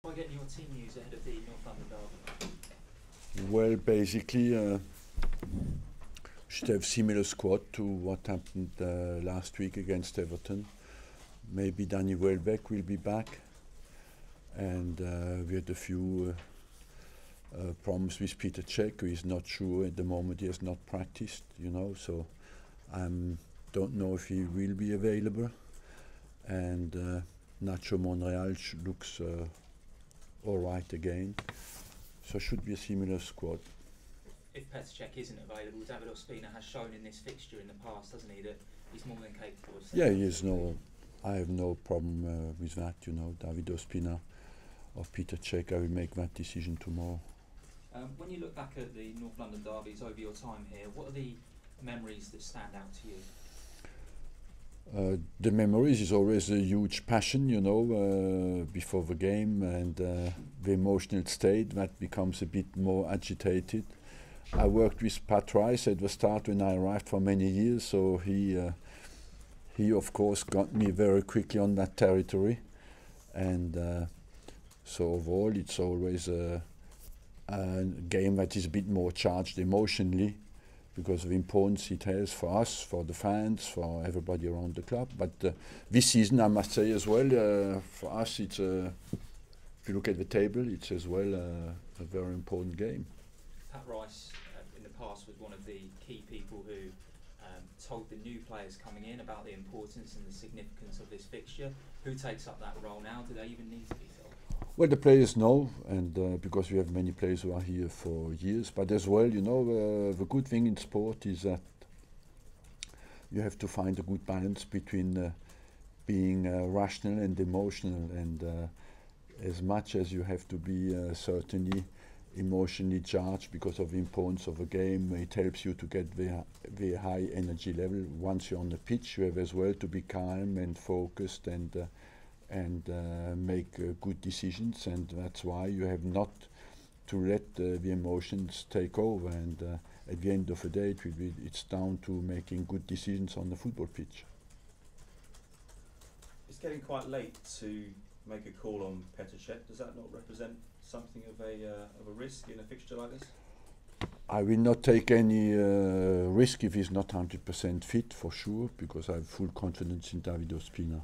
By getting your team news ahead of the North London derby? Well, basically, should have similar squad to what happened last week against Everton. Maybe Danny Welbeck will be back, and we had a few problems with Peter Cech, who is not sure at the moment. He has not practiced, so I don't know if he will be available. And Nacho Monreal looks all right again, so should be a similar squad. If Petr Cech isn't available, David Ospina has shown in this fixture in the past, hasn't he, that he's more than capable of... Yeah, he is I have no problem with that, David Ospina or Peter Cech. I will make that decision tomorrow. When you look back at the North London derbies over your time here, what are the memories that stand out to you? The memories is always a huge passion, before the game, and the emotional state that becomes a bit more agitated. I worked with Pat Rice at the start when I arrived for many years, so he of course got me very quickly on that territory, and so overall it's always a game that is a bit more charged emotionally, because of the importance it has for us, for the fans, for everybody around the club. But this season, I must say as well, for us, it's if you look at the table, it's as well a very important game. Pat Rice, in the past, was one of the key people who told the new players coming in about the importance and the significance of this fixture. Who takes up that role now? Do they even need to be told? Well, the players know, and because we have many players who are here for years, but as well, the good thing in sport is that you have to find a good balance between being rational and emotional, and as much as you have to be certainly emotionally charged because of the importance of a game, it helps you to get the high energy level. Once you're on the pitch, you have as well to be calm and focused and make good decisions, and that's why you have not to let the emotions take over, and at the end of the day it's down to making good decisions on the football pitch. It's getting quite late to make a call on Petr Cech. Does that not represent something of a risk in a fixture like this? I will not take any risk if he's not 100% fit, for sure, because I have full confidence in David Ospina.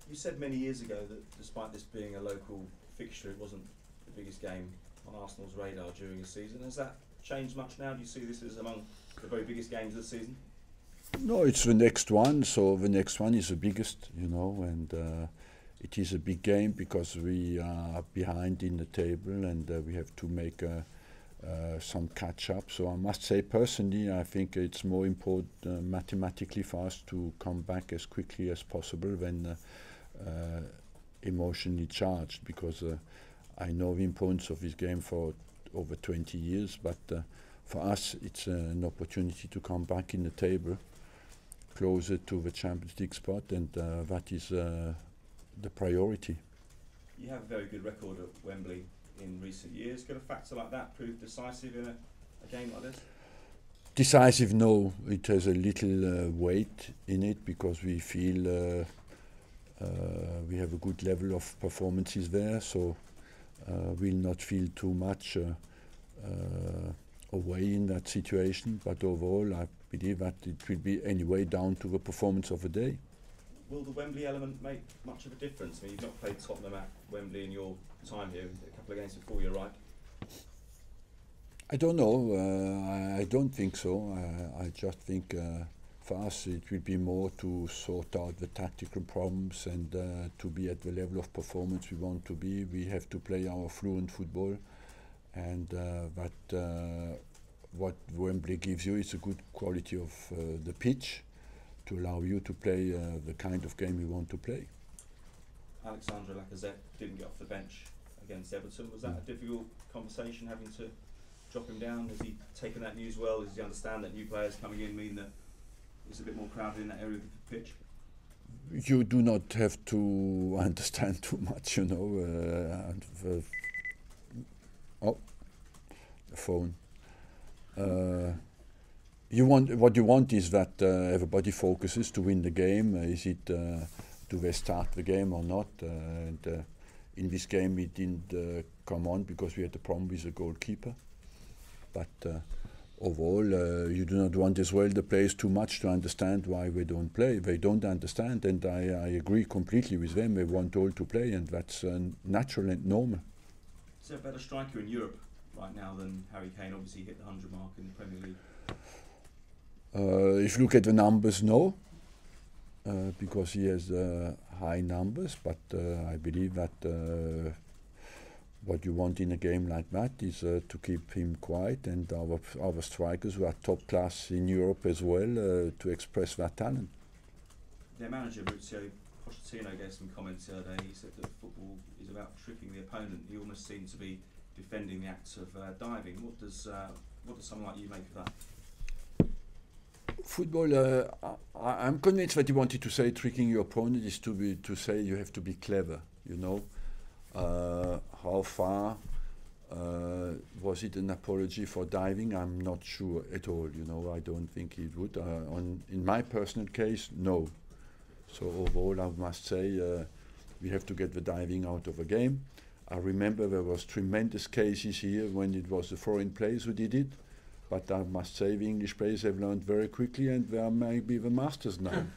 You said many years ago that despite this being a local fixture, it wasn't the biggest game on Arsenal's radar during the season. Has that changed much now? Do you see this as among the very biggest games of the season? No, it's the next one, so the next one is the biggest, and it is a big game because we are behind in the table, and we have to make some catch up. So I must say, personally, I think it's more important mathematically for us to come back as quickly as possible than emotionally charged, because I know the importance of this game for over 20 years, but for us it's an opportunity to come back in the table closer to the Champions League spot, and that is the priority. You have a very good record at Wembley in recent years. Could a factor like that prove decisive in a game like this? Decisive, no. It has a little weight in it because we feel we have a good level of performances there, so we'll not feel too much away in that situation. But overall, I believe that it will be anyway down to the performance of the day. Will the Wembley element make much of a difference? I mean, you've not played Tottenham at Wembley in your time here, a couple of games before you arrived. I don't know. I don't think so. I just think for us it will be more to sort out the tactical problems and to be at the level of performance we want to be. We have to play our fluent football, and what Wembley gives you is a good quality of the pitch to allow you to play the kind of game you want to play. Alexandre Lacazette didn't get off the bench against Everton. Was that a difficult conversation, having to drop him down? Has he taken that news well? Does he understand that new players coming in mean that it's a bit more crowded in that area of the pitch? You do not have to understand too much, the phone. What you want is that everybody focuses to win the game. Is it do they start the game or not? And In this game, it didn't come on because we had a problem with the goalkeeper. But overall, you do not want as well the players too much to understand why they don't play. They don't understand, and I agree completely with them. They want all to play, and that's natural and normal. Is there a better striker in Europe right now than Harry Kane? Obviously, hit the 100 mark in the Premier League. If you look at the numbers, no, because he has high numbers. But I believe that what you want in a game like that is to keep him quiet, and our strikers who are top class in Europe as well to express that talent. Their manager, Mauricio Pochettino, gave some comments the other day. He said that football is about tricking the opponent. He almost seemed to be defending the acts of diving. What does someone like you make of that? Football, I'm convinced that he wanted to say tricking your opponent is to say you have to be clever, you know. How far was it an apology for diving? I'm not sure at all, you know. I don't think it would. In my personal case, no. So overall, I must say we have to get the diving out of the game. I remember there was tremendous cases here when it was the foreign players who did it. But I must say the English players have learned very quickly, and they are maybe the masters now.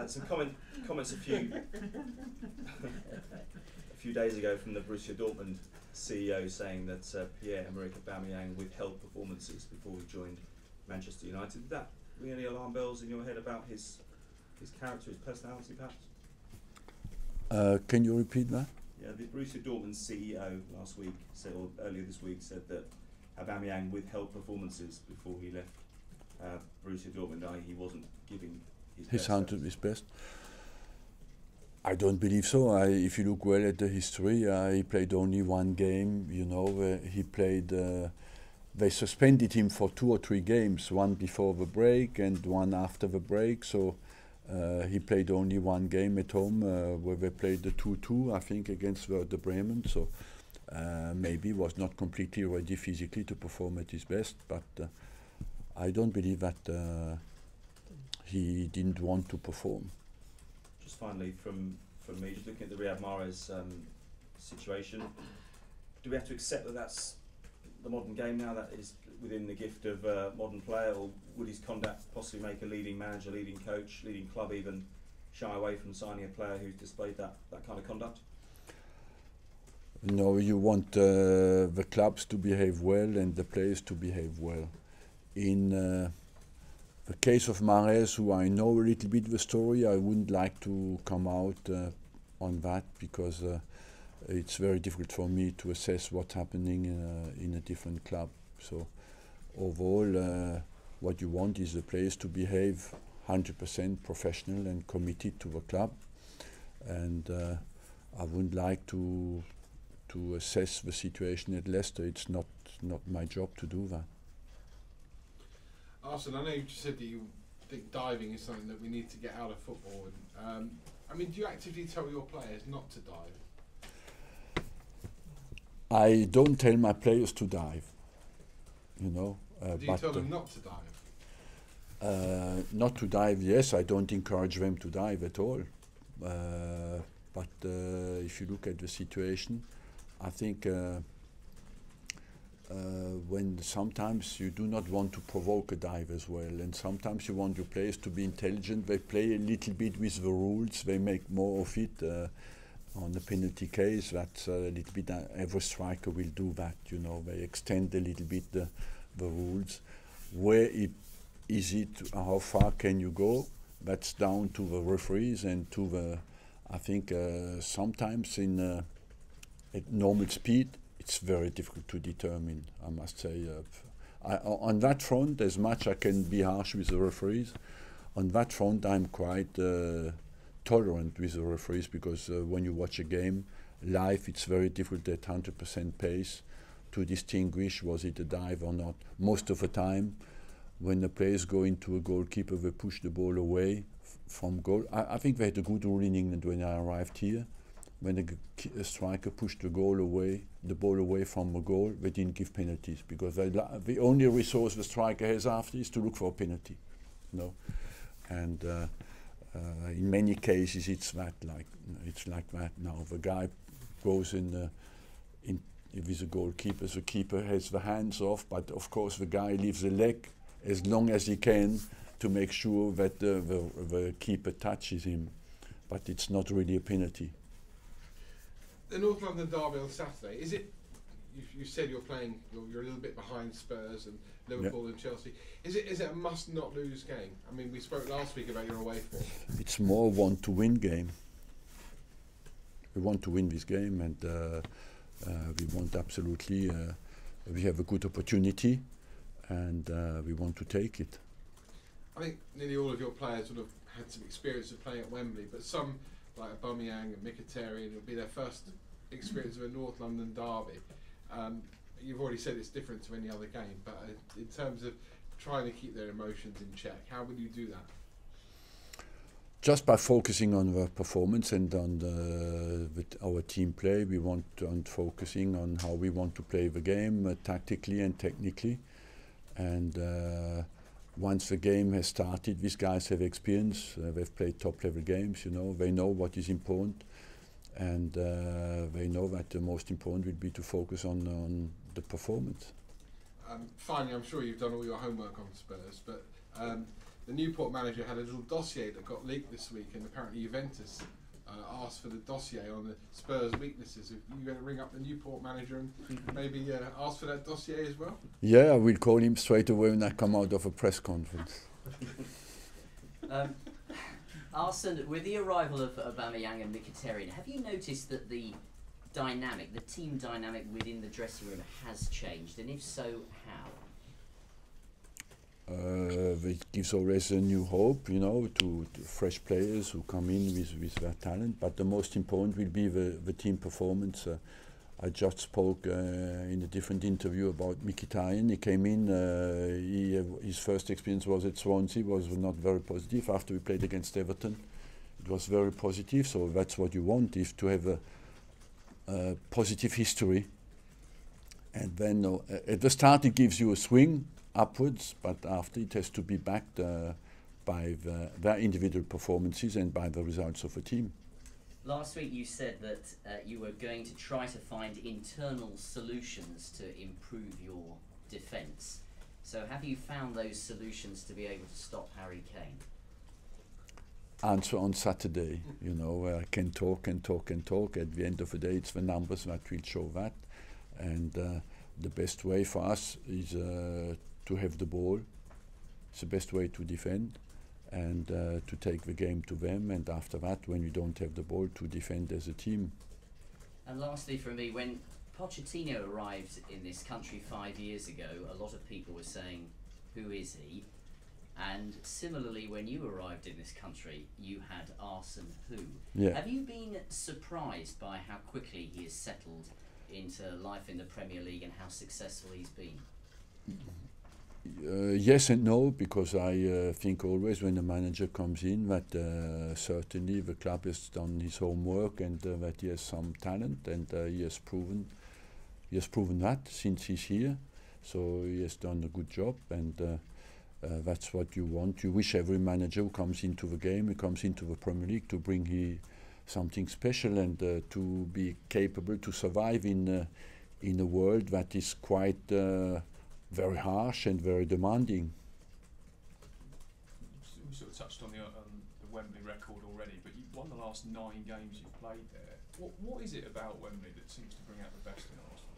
Some comments a few days ago from the Borussia Dortmund CEO saying that Pierre-Emerick Aubameyang withheld performances before he joined Manchester United. Did that ring any alarm bells in your head about his character, his personality, perhaps? Can you repeat that? Yeah, the Borussia Dortmund CEO last week said, or earlier this week, said that Aubameyang withheld performances before he left Borussia Dortmund. I.e., he wasn't giving his best. I don't believe so. If you look well at the history, he played only one game. You know, he played. They suspended him for 2 or 3 games, one before the break and one after the break. So. He played only one game at home where they played the 2-2, I think, against Werder Bremen. So maybe was not completely ready physically to perform at his best. But I don't believe that he didn't want to perform. Just finally, from me, just looking at the Riyad Mahrez situation, do we have to accept that that's the modern game now, that is within the gift of a modern player, or would his conduct possibly make a leading manager, leading coach, leading club even shy away from signing a player who's displayed that kind of conduct? No, you want the clubs to behave well and the players to behave well. In the case of Mahrez, who I know a little bit the story, I wouldn't like to come out on that because it's very difficult for me to assess what's happening in a different club. So overall, what you want is the players to behave 100% professional and committed to the club. And I wouldn't like to assess the situation at Leicester. It's not my job to do that. Arsene, I know you just said that you think diving is something that we need to get out of football. And, I mean, do you actively tell your players not to dive? I don't tell my players to dive, you know. Do you tell them not to dive? Not to dive, yes. I don't encourage them to dive at all. But if you look at the situation, I think when sometimes you do not want to provoke a dive as well, and sometimes you want your players to be intelligent, they play a little bit with the rules, they make more of it. On the penalty case, that's a little bit, every striker will do that, you know, they extend a little bit the rules. Where is it, how far can you go? That's down to the referees and to the, I think sometimes at normal speed, it's very difficult to determine, I must say. On that front, as much I can be harsh with the referees, on that front I'm quite tolerant with the referees, because when you watch a game live, it's very difficult at 100% pace to distinguish was it a dive or not. Most of the time, when the players go into a goalkeeper, they push the ball away from goal. I think they had a good rule in England when I arrived here. When a striker pushed the ball away from a goal, they didn't give penalties, because the only resource the striker has after is to look for a penalty, you know. And In many cases, it's like that now. The guy goes in with the goalkeeper. The keeper has the hands off, but of course the guy leaves the leg as long as he can to make sure that the keeper touches him. But it's not really a penalty. The North London derby on Saturday, is it? You said you're a little bit behind Spurs and Liverpool and Chelsea. Is it a must not lose game? I mean, we spoke last week about your away form. It's more want to win game. We want to win this game, and we want absolutely. We have a good opportunity, and we want to take it. I think nearly all of your players would have had some experience of playing at Wembley, but some, like Aubameyang and Mkhitaryan, it'll be their first experience of a North London derby. You've already said it's different to any other game, but in terms of trying to keep their emotions in check, how would you do that? Just by focusing on the performance and on our team play, we want on focusing on how we want to play the game tactically and technically. And once the game has started, these guys have experience. They've played top-level games. You know, they know what is important, and they know that the most important will be to focus on the performance. Finally, I'm sure you've done all your homework on Spurs, but the Newport manager had a little dossier that got leaked this week, and apparently Juventus asked for the dossier on the Spurs weaknesses. Are you going to ring up the Newport manager and maybe ask for that dossier as well? Yeah, I will call him straight away when I come out of a press conference. Arsene, with the arrival of Aubameyang and Mkhitaryan, have you noticed that the team dynamic within the dressing room has changed, and if so, how? It gives always a new hope, you know, to fresh players who come in with their talent. But the most important will be the team performance. I just spoke in a different interview about Mkhitaryan. He came in, his first experience was at Swansea, was not very positive. After we played against Everton, it was very positive. So that's what you want, is to have a positive history. And then at the start it gives you a swing upwards, but after it has to be backed by their individual performances and by the results of a team. Last week you said that you were going to try to find internal solutions to improve your defence. So have you found those solutions to be able to stop Harry Kane? Answer on Saturday, you know, I can talk and talk and talk. At the end of the day, it's the numbers that will show that. And the best way for us is to have the ball. It's the best way to defend, and to take the game to them, and after that, when you don't have the ball, to defend as a team. And lastly for me, when Pochettino arrived in this country 5 years ago, a lot of people were saying, who is he? And similarly, when you arrived in this country, you had Arsene who. Yeah. Have you been surprised by how quickly he has settled into life in the Premier League and how successful he's been? Yes and no, because I think always when a manager comes in that certainly the club has done his homework, and that he has some talent, and he has proven that since he's here. So he has done a good job, and that's what you want. You wish every manager who comes into the game, who comes into the Premier League, to bring something special, and to be capable to survive in a world that is quite very harsh and very demanding. We sort of touched on the Wembley record already, but you've won the last 9 games you've played there. What is it about Wembley that seems to bring out the best in Arsenal?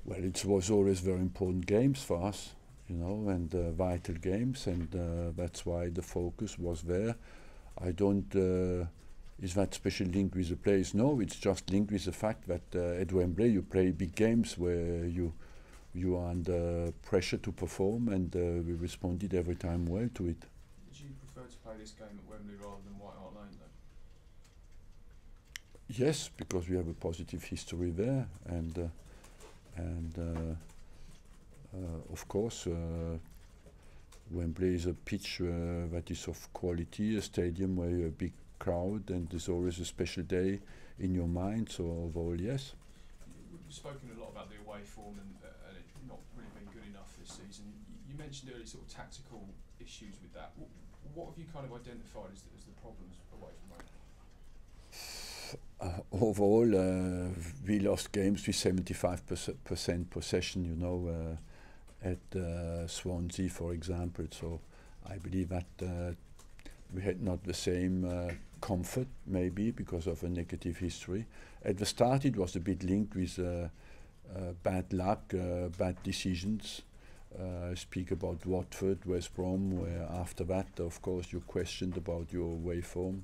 Well, it was always very important games for us, you know, and vital games, and that's why the focus was there. I don't. Is that special link with the players? No, it's just linked with the fact that at Wembley you play big games where you are under pressure to perform, and we responded every time well to it. Did you prefer to play this game at Wembley rather than White Hart Lane, though? Yes, because we have a positive history there, and of course Wembley is a pitch that is of quality, a stadium where you have a big crowd, and there's always a special day in your mind. So overall, yes. We've spoken a lot about the away form and it not really been good enough this season. You mentioned earlier sort of tactical issues with that. What have you kind of identified as the problems away from home? Overall, we lost games with 75% possession, you know, at Swansea, for example. So I believe that we had not the same comfort, maybe because of a negative history. At the start, it was a bit linked with bad luck, bad decisions. I speak about Watford, West Brom, where after that, of course, you questioned about your away form.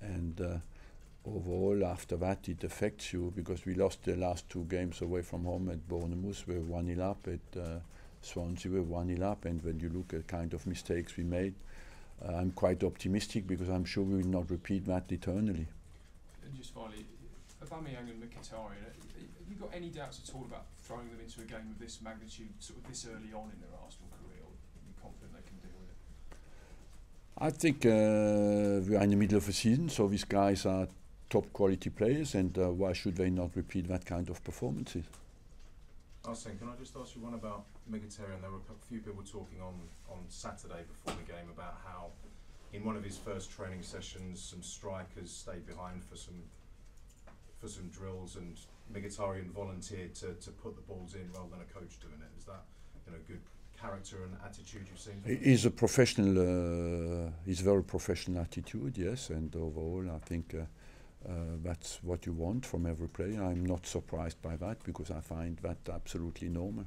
And overall, after that, it affects you because we lost the last 2 games away from home at Bournemouth. We were 1-0 up, at Swansea we were 1-0 up. And when you look at kind of mistakes we made, I'm quite optimistic because I'm sure we will not repeat that eternally. And just finally, Aubameyang and Mkhitaryan, have you got any doubts at all about throwing them into a game of this magnitude, sort of this early on in their Arsenal career, or are you confident they can deal with it? I think we are in the middle of a season, so these guys are top quality players, and why should they not repeat that kind of performances? Arsene, can I just ask you one about Mkhitaryan? There were a few people talking on Saturday before the game about how in one of his first training sessions some strikers stayed behind for some drills, and Mkhitaryan volunteered to put the balls in rather than a coach doing it. Is that, you know, good character and attitude you've seen? He's a professional, he's a very professional attitude, yes, and overall I think that's what you want from every player. I'm not surprised by that because I find that absolutely normal.